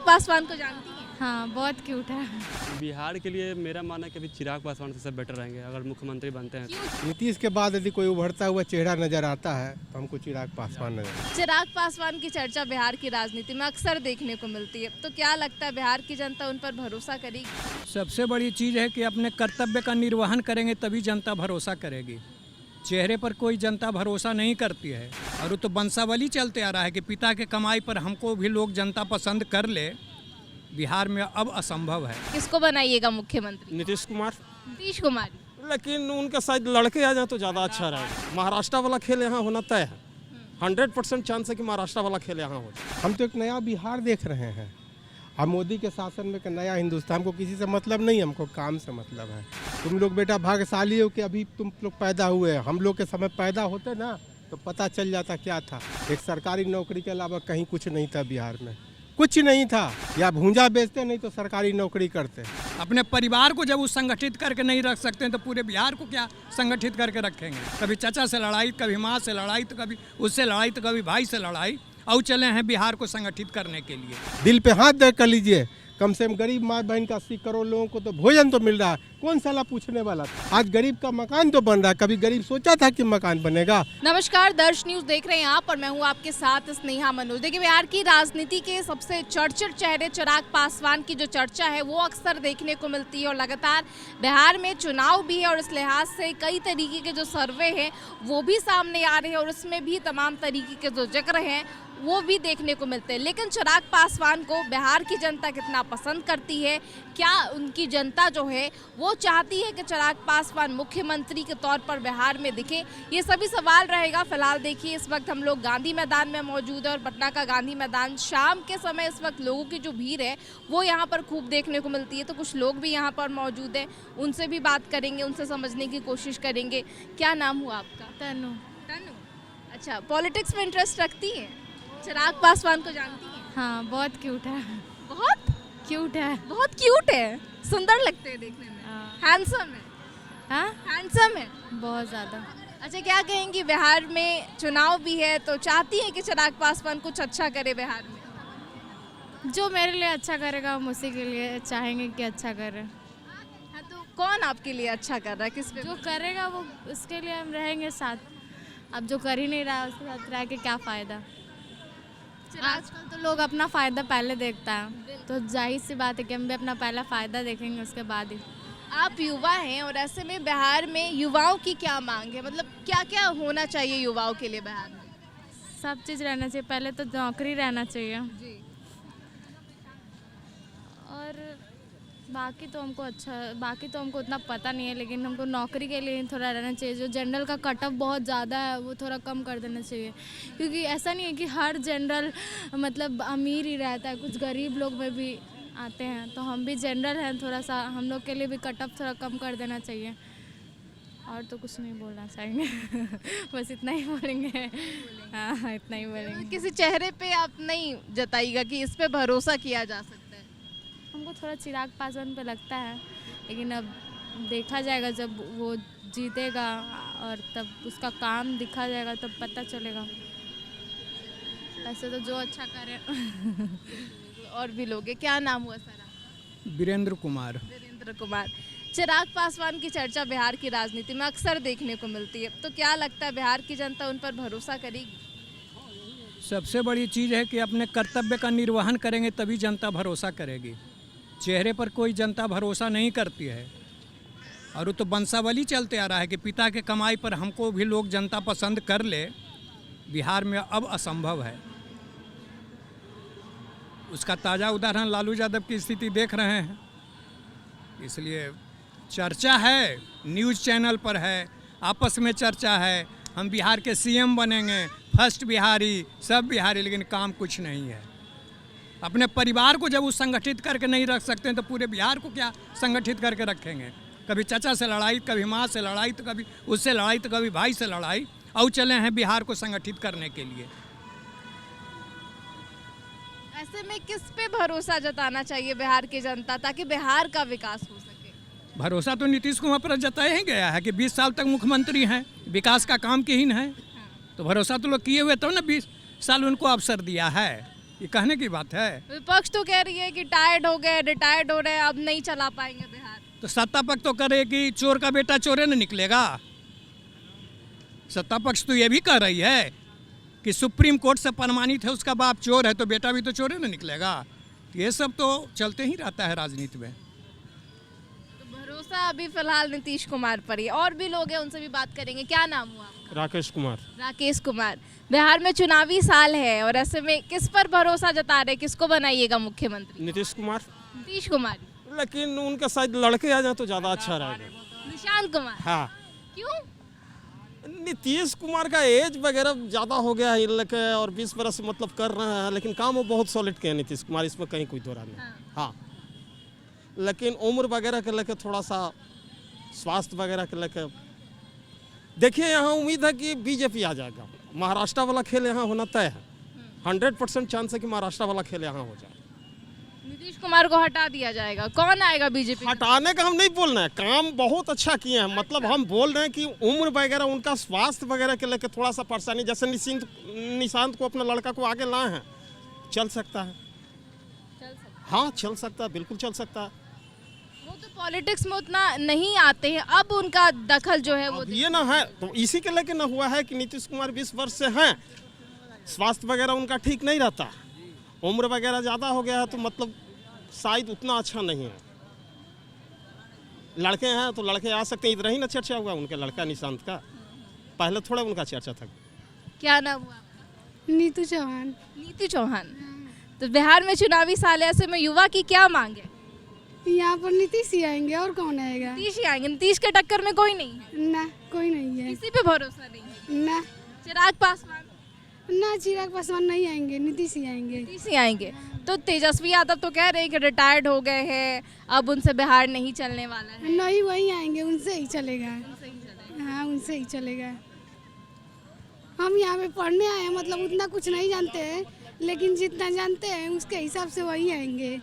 पासवान को जानती हैं? हाँ, बहुत क्यूट है। बिहार के लिए मेरा मानना है कि अभी चिराग पासवान से सब बेटर रहेंगे अगर मुख्यमंत्री बनते हैं तो। नीतीश के बाद यदि कोई उभरता हुआ चेहरा नजर आता है तो हमको चिराग पासवान नजर। चिराग पासवान की चर्चा बिहार की राजनीति में अक्सर देखने को मिलती है, तो क्या लगता है बिहार की जनता उन पर भरोसा करेगी? सबसे बड़ी चीज़ है कि अपने कर्तव्य का निर्वहन करेंगे तभी जनता भरोसा करेगी। चेहरे पर कोई जनता भरोसा नहीं करती है और वो तो वंशावली चलते आ रहा है कि पिता के कमाई पर हमको भी लोग जनता पसंद कर ले। बिहार में अब असंभव है। किसको बनाइएगा मुख्यमंत्री? नीतीश कुमार, नीतीश कुमार। लेकिन उनके साथ लड़के आ जाए तो ज़्यादा अच्छा रहेगा। महाराष्ट्र वाला खेल यहाँ होना तय है। 100% चांस है कि महाराष्ट्र वाला खेल यहाँ हो जाए। हम तो एक नया बिहार देख रहे हैं। हम मोदी के शासन में एक नया हिंदुस्तान। हमको किसी से मतलब नहीं, हमको काम से मतलब है। तुम लोग बेटा भाग्यशाली हो कि अभी तुम लोग पैदा हुए। हम लोग के समय पैदा होते ना तो पता चल जाता क्या था। एक सरकारी नौकरी के अलावा कहीं कुछ नहीं था बिहार में, कुछ नहीं था। या भूंजा बेचते नहीं तो सरकारी नौकरी करते। अपने परिवार को जब वो संगठित करके नहीं रख सकते हैं तो पूरे बिहार को क्या संगठित करके रखेंगे? कभी चाचा से लड़ाई, कभी माँ से लड़ाई, तो कभी उससे लड़ाई, तो कभी भाई से लड़ाई। और चले हैं बिहार को संगठित करने के लिए। दिल पे हाथ दे कर लीजिए, कम से कम गरीब माँ बहन का 80 करोड़ लोगों को तो भोजन तो मिल रहा है। कौन साला पूछने वाला था? आज गरीब का मकान तो बन रहा है। कभी गरीब सोचा था कि मकान बनेगा? नमस्कार, दर्श न्यूज देख रहे हैं आप और मैं हूं आपके साथ स्नेहा मनोज। देखिए, बिहार की राजनीति के सबसे चर्चित चेहरे चिराग पासवान की जो चर्चा है वो अक्सर देखने को मिलती है और लगातार बिहार में चुनाव भी है और इस लिहाज से कई तरीके के जो सर्वे हैं वो भी सामने आ रहे हैं और उसमें भी तमाम तरीके के जो जिक्र हैं वो भी देखने को मिलते हैं। लेकिन चिराग पासवान को बिहार की जनता कितना पसंद करती है, क्या उनकी जनता जो है वो चाहती है कि चिराग पासवान मुख्यमंत्री के तौर पर बिहार में दिखे, ये सभी सवाल रहेगा। फिलहाल देखिए, इस वक्त हम लोग गांधी मैदान में मौजूद है और पटना का गांधी मैदान शाम के समय इस वक्त लोगों की जो भीड़ है वो यहाँ पर खूब देखने को मिलती है। तो कुछ लोग भी यहाँ पर मौजूद हैं, उनसे भी बात करेंगे, उनसे समझने की कोशिश करेंगे। क्या नाम हुआ आपका? तनु। तनु। अच्छा, पॉलिटिक्स में इंटरेस्ट रखती है? चिराग पासवान को जानती हैं? हाँ, बहुत क्यूट है। बहुत क्यूट है। बहुत क्यूट है, सुंदर लगते हैं देखने में, हैंडसम है। हाँ, हैंडसम है बहुत ज़्यादा। अच्छा, क्या कहेंगी, बिहार में चुनाव भी है तो चाहती हैं कि चिराग पासवान कुछ अच्छा करे बिहार में? जो मेरे लिए अच्छा करेगा हम उसी के लिए चाहेंगे कि अच्छा करे। हाँ, तो कौन आपके लिए अच्छा कर रहा है? किस पे? जो करेगा वो उसके लिए हम रहेंगे साथ। अब जो कर ही नहीं रहा उसके साथ रह के क्या फ़ायदा? आजकल तो लोग अपना फ़ायदा पहले देखता है, तो जाहिर सी बात है कि हम भी अपना पहला फ़ायदा देखेंगे उसके बाद ही। आप युवा हैं और ऐसे में बिहार में युवाओं की क्या मांग है? मतलब क्या क्या होना चाहिए युवाओं के लिए बिहार में? सब चीज़ रहना चाहिए। पहले तो नौकरी रहना चाहिए जी। और बाकी तो हमको उतना पता नहीं है, लेकिन हमको नौकरी के लिए थोड़ा रहना चाहिए। जो जनरल का कट ऑफ बहुत ज़्यादा है वो थोड़ा कम कर देना चाहिए, क्योंकि ऐसा नहीं है कि हर जनरल मतलब अमीर ही रहता है, कुछ गरीब लोग में भी आते हैं। तो हम भी जनरल हैं, थोड़ा सा हम लोग के लिए भी कट ऑफ थोड़ा कम कर देना चाहिए। और तो कुछ नहीं बोलना चाहेंगे बस इतना ही बोलेंगे। हाँ, इतना ही बोलेंगे। किसी चेहरे पे आप नहीं जताइएगा कि इस पे भरोसा किया जा सकता है? हमको थोड़ा चिराग पासवान पे लगता है, लेकिन अब देखा जाएगा जब वो जीतेगा और तब उसका काम दिखा जाएगा तब पता चलेगा। ऐसे तो जो अच्छा करे और भी लोग हैं। क्या नाम हुआ सारा? वीरेंद्र कुमार। वीरेंद्र कुमार। चिराग पासवान की चर्चा बिहार की राजनीति में अक्सर देखने को मिलती है, तो क्या लगता है बिहार की जनता उन पर भरोसा करेगी? सबसे बड़ी चीज़ है कि अपने कर्तव्य का निर्वहन करेंगे तभी जनता भरोसा करेगी। चेहरे पर कोई जनता भरोसा नहीं करती है और वो तो वंशावली चलते आ रहा है कि पिता के कमाई पर हमको भी लोग जनता पसंद कर ले। बिहार में अब असंभव है। उसका ताज़ा उदाहरण लालू यादव की स्थिति देख रहे हैं। इसलिए चर्चा है, न्यूज़ चैनल पर है, आपस में चर्चा है, हम बिहार के सीएम बनेंगे, फर्स्ट बिहारी, सब बिहारी, लेकिन काम कुछ नहीं है। अपने परिवार को जब वो संगठित करके नहीं रख सकते हैं तो पूरे बिहार को क्या संगठित करके रखेंगे? कभी चाचा से लड़ाई, कभी माँ से लड़ाई, तो कभी उससे लड़ाई, तो कभी भाई से लड़ाई। और चले हैं बिहार को संगठित करने के लिए। ऐसे में किस पे भरोसा जताना चाहिए बिहार की जनता ताकि बिहार का विकास हो सके? भरोसा तो नीतीश कुमार पर जताया ही गया है कि 20 साल तक मुख्यमंत्री हैं, विकास का काम किहीन है। तो भरोसा तो लोग किए हुए तो ना 20 साल उनको अवसर दिया है। ये कहने की बात है। विपक्ष तो कह रही है कि टायर्ड हो गए, रिटायर्ड हो रहे हैं, अब नहीं चला पाएंगे बिहार। तो सत्ता पक्ष तो करे कि चोर का बेटा चोरे न निकलेगा। सत्ता पक्ष तो ये भी कह रही है कि सुप्रीम कोर्ट से प्रमाणित है उसका बाप चोर है तो बेटा भी तो चोरे न निकलेगा। ये सब तो चलते ही रहता है राजनीति में। तो भरोसा अभी फिलहाल नीतीश कुमार पर ही। और भी लोग हैं, उनसे भी बात करेंगे। क्या नाम हुआ आपका? राकेश कुमार। राकेश कुमार। बिहार में चुनावी साल है और ऐसे में किस पर भरोसा जता रहे, किसको बनाइएगा मुख्यमंत्री? नीतीश कुमार, नीतीश कुमार। लेकिन उनके साथ लड़के आ जाए तो ज़्यादा अच्छा रहेगा। निशांत कुमार। हाँ, क्यों? नीतीश कुमार का एज वगैरह ज़्यादा हो गया है लड़के और 20 बरस मतलब कर रहे हैं, लेकिन काम वो बहुत सॉलिड किए हैं नीतीश कुमार, इसमें कहीं कोई दो राय नहीं। हाँ, लेकिन उम्र वगैरह के लेकर थोड़ा सा स्वास्थ्य वगैरह के लेकर देखिए, यहाँ उम्मीद है कि बीजेपी आ जाएगा। महाराष्ट्र वाला खेल यहाँ होना तय है। 100% चांस है कि महाराष्ट्र वाला खेल यहाँ हो जाए। नीतीश कुमार को हटा दिया जाएगा, कौन आएगा बीजेपी? हटाने का हम नहीं बोल रहे हैं, काम बहुत अच्छा किए हैं। मतलब हम बोल रहे हैं कि उम्र वगैरह उनका स्वास्थ्य वगैरह के लेकर थोड़ा सा परेशानी, जैसे निशांत को अपने लड़का को आगे लाए हैं, चल सकता है। हाँ, चल सकता है, बिल्कुल चल सकता है। वो तो पॉलिटिक्स में उतना नहीं आते हैं, अब उनका दखल जो है वो ये ना है तो इसी के लेके ना हुआ है कि नीतीश कुमार 20 वर्ष से हैं, स्वास्थ्य वगैरह उनका ठीक नहीं रहता, उम्र वगैरह ज़्यादा हो गया है, तो मतलब शायद उतना अच्छा नहीं है। लड़के हैं तो लड़के आ सकते हैं, इधर ही ना चर्चा हुआ उनके लड़का निशांत का, पहले थोड़ा उनका चर्चा था। क्या नाम हुआ? नीतू चौहान। नीतू चौहान। तो बिहार में चुनावी साल है, ऐसे में युवा की क्या मांग है? यहाँ पर नीतीश ही आएंगे और कौन आएगा? नीतीश ही आएंगे। नीतीश के टक्कर में कोई नहीं है? ना, कोई नहीं है। किसी पे भरोसा नहीं है? ना, चिराग पासवान? ना, चिराग पासवान नहीं आएंगे, नीतीश ही आएंगे। नीतीश ही आएंगे। तो तेजस्वी यादव तो कह रहे हैं कि रिटायर्ड हो गए हैं, अब उनसे बिहार नहीं चलने वाला है। नहीं, वही आएंगे, उनसे ही चलेगा। हाँ, उनसे ही चलेगा। हम यहाँ पे पढ़ने आए हैं, मतलब उतना कुछ नहीं जानते हैं, लेकिन जितना जानते हैं उसके हिसाब से वही आएंगे,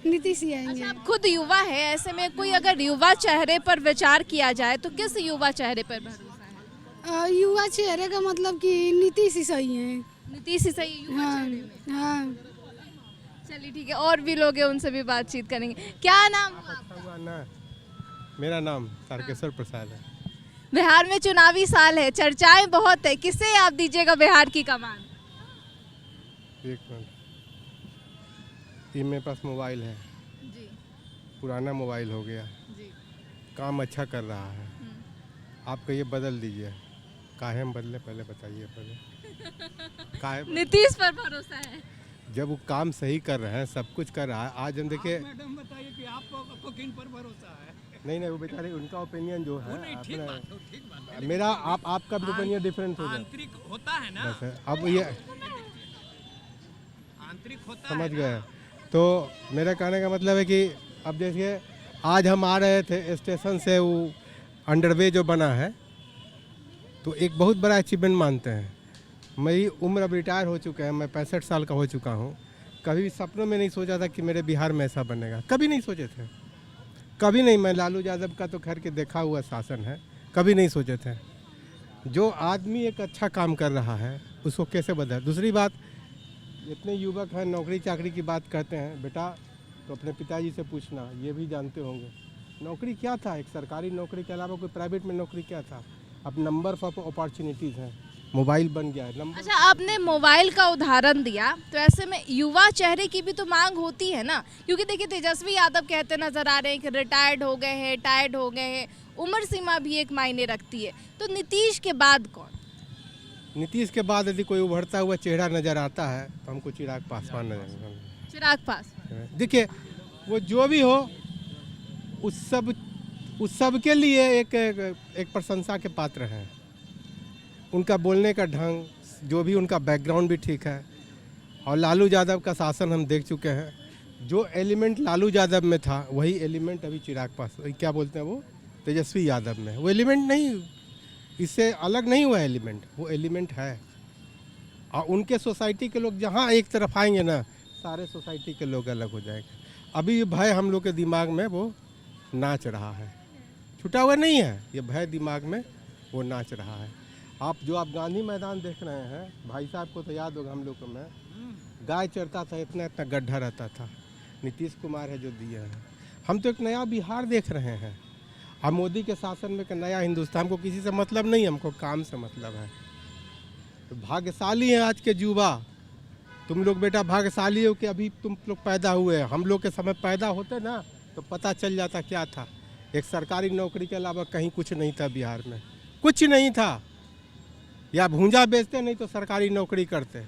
नीतीश ही आएंगे। अच्छा, आप खुद युवा है, ऐसे में कोई अगर युवा चेहरे पर विचार किया जाए तो किस युवा चेहरे पर भरोसा है? युवा चेहरे का मतलब कि नीतीश ही सही है। नीतीश ही सही युवा हाँ, चेहरे में। हाँ। चलिए ठीक है, और भी लोग हैं, उनसे भी बातचीत करेंगे। क्या नाम हुआ आपका? मेरा नाम तारकेश्वर प्रसाद है। बिहार में चुनावी साल है, चर्चाएं बहुत है, किसे आप दीजिएगा बिहार की कमान? एक मिनट, ये मेरे पास मोबाइल है, जी पुराना मोबाइल हो गया, जी। काम अच्छा कर रहा है, आप कहिए बदल दीजिए। काहे हम बदले, पहले बताइए। पहले काहे नीतीश पर भरोसा है? जब वो काम सही कर रहे हैं, सब कुछ कर रहा है। आज हम देखिए, मैडम बताइए कि आपको किन पर भरोसा है? नहीं नहीं, वो बेचारे उनका ओपिनियन जो है ठीक बात अपना, हो, ठीक बात है। मेरा आपका भी ओपिनियन डिफरेंट हो जाए। आंतरिक होता है ना, बस है। अब ये आंतरिक होता समझ है गए। तो मेरा कहने का मतलब है कि अब देखिए, आज हम आ रहे थे स्टेशन से, वो अंडरवे जो बना है तो एक बहुत बड़ा अचीवमेंट मानते हैं। मेरी उम्र अब रिटायर हो चुका है, मैं 65 साल का हो चुका हूँ। कभी भी सपनों में नहीं सोचा था कि मेरे बिहार में ऐसा बनेगा, कभी नहीं सोचे थे, कभी नहीं। मैं लालू यादव का तो खैर के देखा हुआ शासन है, कभी नहीं सोचे थे। जो आदमी एक अच्छा काम कर रहा है उसको कैसे बदले। दूसरी बात, इतने युवक हैं नौकरी चाकरी की बात करते हैं, बेटा तो अपने पिताजी से पूछना, ये भी जानते होंगे नौकरी क्या था। एक सरकारी नौकरी के अलावा कोई प्राइवेट में नौकरी क्या था। अब नंबर ऑफ अपॉर्चुनिटीज़ हैं, मोबाइल बन गया है नंबर। अच्छा, आपने मोबाइल का उदाहरण दिया, तो ऐसे में युवा चेहरे की भी तो मांग होती है ना, क्योंकि देखिए तेजस्वी यादव कहते नजर आ रहे हैं कि रिटायर्ड हो गए हैं, टायर्ड हो गए हैं, उम्र सीमा भी एक मायने रखती है। तो नीतीश के बाद कौन? नीतीश के बाद यदि कोई उभरता हुआ चेहरा नज़र आता है तो हमको चिराग पासवान नजर। चिराग पासवान। देखिए, वो जो भी हो, उस सब के लिए एक प्रशंसा के पात्र हैं। उनका बोलने का ढंग, जो भी उनका बैकग्राउंड भी ठीक है। और लालू यादव का शासन हम देख चुके हैं। जो एलिमेंट लालू यादव में था वही एलिमेंट अभी चिराग पासवान, क्या बोलते हैं वो, तेजस्वी यादव में। वो एलिमेंट नहीं, इससे अलग नहीं हुआ एलिमेंट, वो एलिमेंट है। और उनके सोसाइटी के लोग जहाँ एक तरफ आएंगे ना, सारे सोसाइटी के लोग अलग हो जाएंगे। अभी भय हम लोग के दिमाग में वो नाच रहा है, छुटा हुआ नहीं है, ये भय दिमाग में वो नाच रहा है। आप गांधी मैदान देख रहे हैं, भाई साहब को तो याद होगा, हम लोग को में गाय चरता था, इतना इतना गड्ढा रहता था। नीतीश कुमार है जो दिया है। हम तो एक नया बिहार देख रहे हैं। अब मोदी के शासन में एक नया हिंदुस्तान को किसी से मतलब नहीं, हमको काम से मतलब है। तो भाग्यशाली हैं आज के युवा। तुम लोग बेटा भाग्यशाली हो कि अभी तुम लोग पैदा हुए हैं। हम लोग के समय पैदा होते ना तो पता चल जाता क्या था। एक सरकारी नौकरी के अलावा कहीं कुछ नहीं था बिहार में, कुछ नहीं था। या भूंजा बेचते नहीं तो सरकारी नौकरी करते।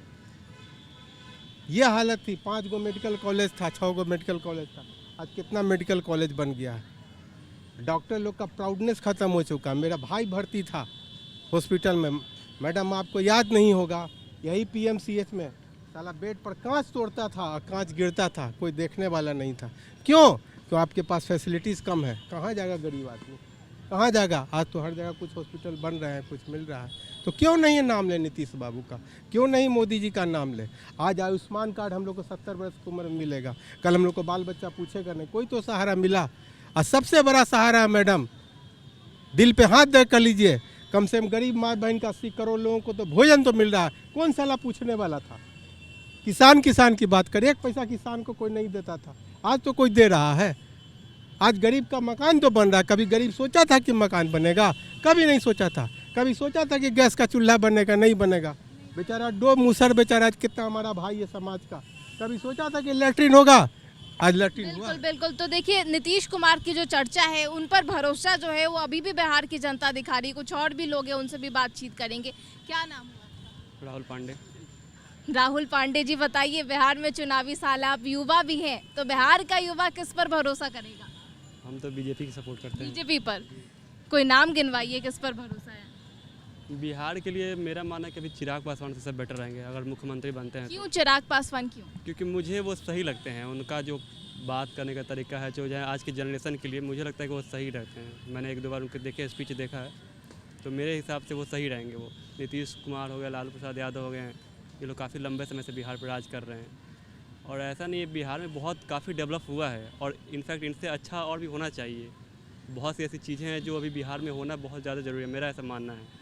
ये हालत थी। 5 गो मेडिकल कॉलेज था, 6 गो मेडिकल कॉलेज था। आज कितना मेडिकल कॉलेज बन गया है। डॉक्टर लोग का प्राउडनेस ख़त्म हो चुका। मेरा भाई भर्ती था हॉस्पिटल में, मैडम आपको याद नहीं होगा, यही PMCH में साला बेड पर कांच तोड़ता था, कांच गिरता था, कोई देखने वाला नहीं था। क्यों? तो आपके पास फैसिलिटीज़ कम है। कहाँ जाएगा गरीब आदमी, कहाँ जाएगा? आज तो हर जगह कुछ हॉस्पिटल बन रहे हैं, कुछ मिल रहा है। तो क्यों नहीं है नाम ले नीतीश बाबू का, क्यों नहीं मोदी जी का नाम ले? आज आयुष्मान कार्ड हम लोग को 70 वर्ष की उम्र में मिलेगा। कल हम लोग को बाल बच्चा पूछेगा नहीं, कोई तो सहारा मिला। और सबसे बड़ा सहारा है मैडम, दिल पे हाथ दे कर लीजिए, कम से कम गरीब माँ बहन का 80 करोड़ लोगों को तो भोजन तो मिल रहा है। कौन साला पूछने वाला था? किसान की बात करें, 1 पैसा किसान को कोई नहीं देता था, आज तो कोई दे रहा है। आज गरीब का मकान तो बन रहा है। कभी गरीब सोचा था कि मकान बनेगा? कभी नहीं सोचा था। कभी सोचा था कि गैस का चूल्हा बनेगा? नहीं बनेगा। बेचारा डो मूसर बेचारा आज कितना हमारा भाई है समाज का। कभी सोचा था कि लैट्रिन होगा? आज लैट्रिन हुआ। बिल्कुल बिल्कुल। तो देखिए नीतीश कुमार की जो चर्चा है उन पर भरोसा जो है वो अभी भी बिहार की जनता दिखा रही है। कुछ और भी लोग हैं, उनसे भी बातचीत करेंगे। क्या नाम हुआ? राहुल पांडे। राहुल पांडे जी, बताइए बिहार में चुनावी साल, आप युवा भी हैं, तो बिहार का युवा किस पर भरोसा करेगा? हम तो बीजेपी की सपोर्ट करते हैं। बीजेपी पर। कोई नाम गिनवाइए किस पर भरोसा है? बिहार के लिए मेरा मानना है कि अभी चिराग पासवान से सब बेटर रहेंगे अगर मुख्यमंत्री बनते हैं। क्यों चिराग पासवान, क्यों? क्योंकि मुझे वो सही लगते हैं। उनका जो बात करने का तरीका है, जो है आज की जनरेशन के लिए, मुझे लगता है कि वो सही रहते हैं। मैंने 1-2 बार उनके स्पीच देखा है, तो मेरे हिसाब से वो सही रहेंगे। वो नीतीश कुमार हो गया, लालू प्रसाद यादव हो गए हैं, ये लोग काफ़ी लंबे समय से बिहार पर राज कर रहे हैं। और ऐसा नहीं है, बिहार में बहुत काफ़ी डेवलप हुआ है और इनफैक्ट इनसे अच्छा और भी होना चाहिए। बहुत सी ऐसी चीज़ें हैं जो अभी बिहार में होना बहुत ज़्यादा ज़रूरी है, मेरा ऐसा मानना है।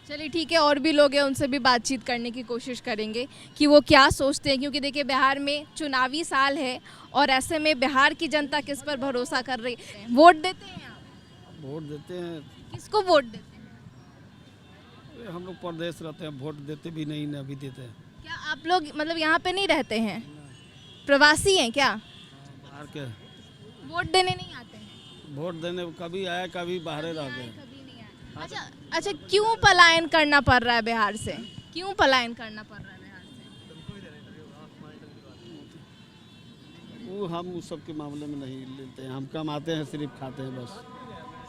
चलिए ठीक है, और भी लोग हैं, उनसे भी बातचीत करने की कोशिश करेंगे कि वो क्या सोचते हैं। क्योंकि देखिए बिहार में चुनावी साल है और ऐसे में बिहार की जनता किस पर भरोसा कर रही है? वोट देते हैं आप? वोट देते हैं। किसको वोट देते हैं? हम लोग परदेश रहते हैं, वोट देते भी नहीं, ना भी देते हैं। क्या आप लोग मतलब यहाँ पे नहीं रहते हैं, प्रवासी हैं क्या? बाहर के वोट देने नहीं आते हैं? वोट देने कभी आया, कभी बाहर रह गए। कभी नहीं आए। अच्छा, क्यों पलायन करना पड़ रहा है बिहार से? क्यों पलायन करना पड़ रहा है बिहार से? वो हम उस सब के मामले में नहीं लेते हैं। हम कमाते हैं, सिर्फ खाते हैं बस।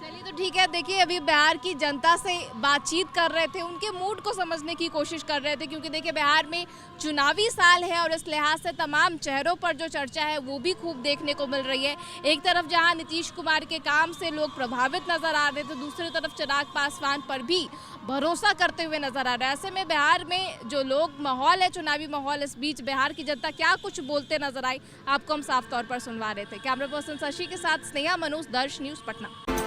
चलिए तो ठीक है। देखिए अभी बिहार की जनता से बातचीत कर रहे थे, उनके मूड को समझने की कोशिश कर रहे थे। क्योंकि देखिए बिहार में चुनावी साल है और इस लिहाज से तमाम चेहरों पर जो चर्चा है वो भी खूब देखने को मिल रही है। एक तरफ जहां नीतीश कुमार के काम से लोग प्रभावित नजर आ रहे थे, दूसरी तरफ चिराग पासवान पर भी भरोसा करते हुए नजर आ रहा है। ऐसे में बिहार में जो लोग माहौल है, चुनावी माहौल, इस बीच बिहार की जनता क्या कुछ बोलते नजर आई, आपको हम साफ तौर पर सुनवा रहे थे। कैमरा पर्सन शशि के साथ स्नेहा मनोज, दर्श न्यूज़, पटना।